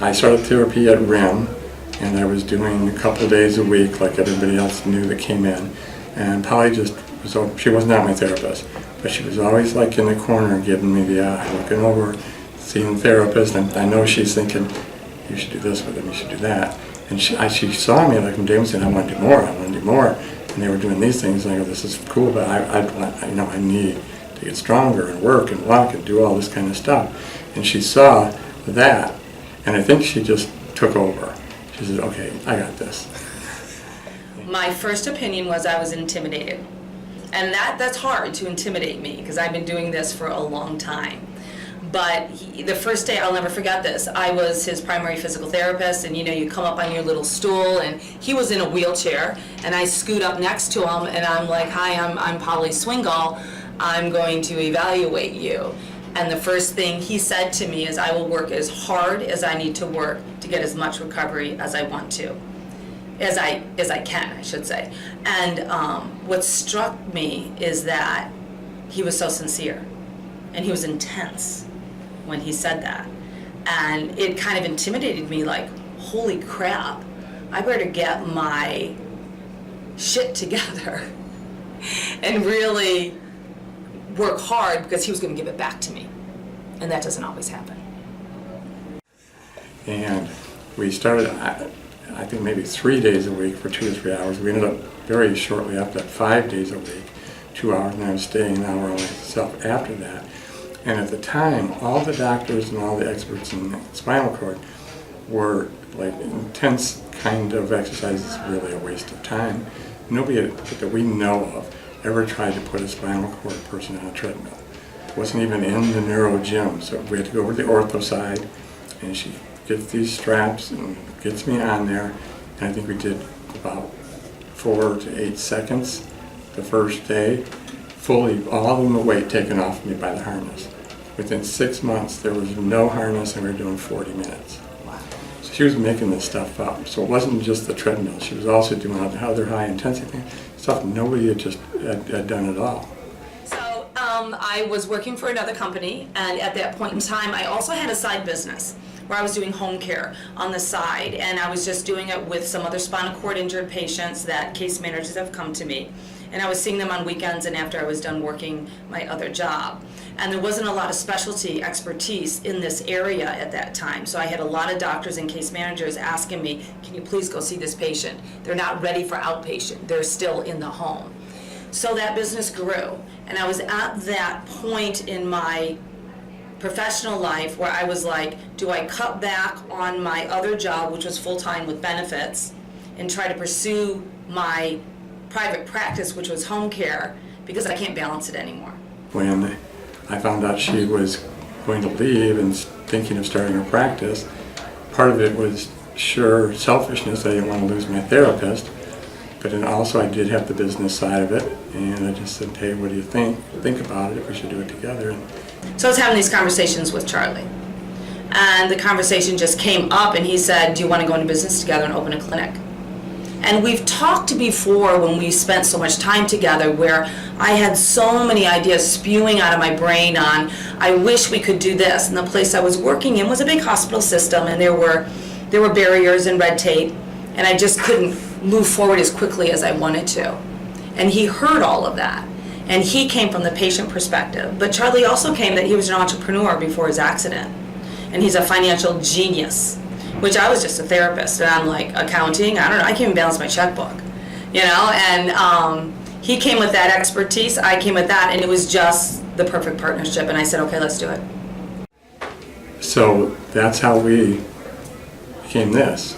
I started therapy at RIM, and I was doing a couple days a week like everybody else knew that came in. And Polly just was, she was not my therapist, but she was always like in the corner giving me the eye, looking over, seeing the therapist, and I know she's thinking, you should do this with him, you should do that. And she saw me like from day one saying, I want to do more, I want to do more. And they were doing these things, and I go, this is cool, but I need to get stronger and work and walk and do all this kind of stuff. And she saw that, and I think she just took over. She said, okay, I got this. My first opinion was I was intimidated. And that's hard to intimidate me because I've been doing this for a long time. But the first day, I'll never forget this, I was his primary physical therapist, and you come up on your little stool, and he was in a wheelchair, and I scoot up next to him, and I'm like, hi, I'm Polly Swingle, I'm going to evaluate you. And the first thing he said to me is, I will work as hard as I need to work to get as much recovery as I want to. As I can, I should say. And what struck me is that he was so sincere, and he was intense when he said that. And it kind of intimidated me, like, holy crap, I better get my shit together and really work hard, because he was going to give it back to me. And that doesn't always happen. And we started, I think maybe 3 days a week for 2 to 3 hours. We ended up very shortly after that 5 days a week, 2 hours, and I was staying an hour on myself after that. And at the time, all the doctors and all the experts in spinal cord were like intense kind of exercises, really a waste of time. Nobody that we know of ever tried to put a spinal cord person on a treadmill. It wasn't even in the neuro gym, so we had to go over to the ortho side, and she gets these straps and gets me on there, and I think we did about 4 to 8 seconds the first day, fully, all of the weight taken off me by the harness. Within 6 months, there was no harness, and we were doing 40 minutes. So she was making this stuff up. So it wasn't just the treadmill. She was also doing other high-intensity things, stuff nobody had done at all. So I was working for another company, and at that point in time, I also had a side business where I was doing home care on the side, and I was just doing it with some other spinal cord injured patients that case managers have come to me. And I was seeing them on weekends and after I was done working my other job. And there wasn't a lot of specialty expertise in this area at that time. So I had a lot of doctors and case managers asking me, can you please go see this patient? They're not ready for outpatient. They're still in the home. So that business grew. And I was at that point in my professional life where I was like, do I cut back on my other job, which was full-time with benefits, and try to pursue my private practice, which was home care, because I can't balance it anymore. When I found out she was going to leave and thinking of starting her practice, part of it was sure selfishness. I didn't want to lose my therapist, but then also I did have the business side of it, and I just said, hey, what do you think? Think about it, if we should do it together. So I was having these conversations with Charlie, and the conversation just came up, and he said, do you want to go into business together and open a clinic? And we've talked before when we spent so much time together where I had so many ideas spewing out of my brain on, I wish we could do this. And the place I was working in was a big hospital system, and there were barriers and red tape, and I just couldn't move forward as quickly as I wanted to. And he heard all of that. And he came from the patient perspective. But Charlie also came that he was an entrepreneur before his accident. And he's a financial genius, which I was just a therapist, and I'm like, accounting, I don't know, I can't even balance my checkbook, and he came with that expertise, I came with that, and it was just the perfect partnership, and I said, okay, let's do it. So that's how we became this.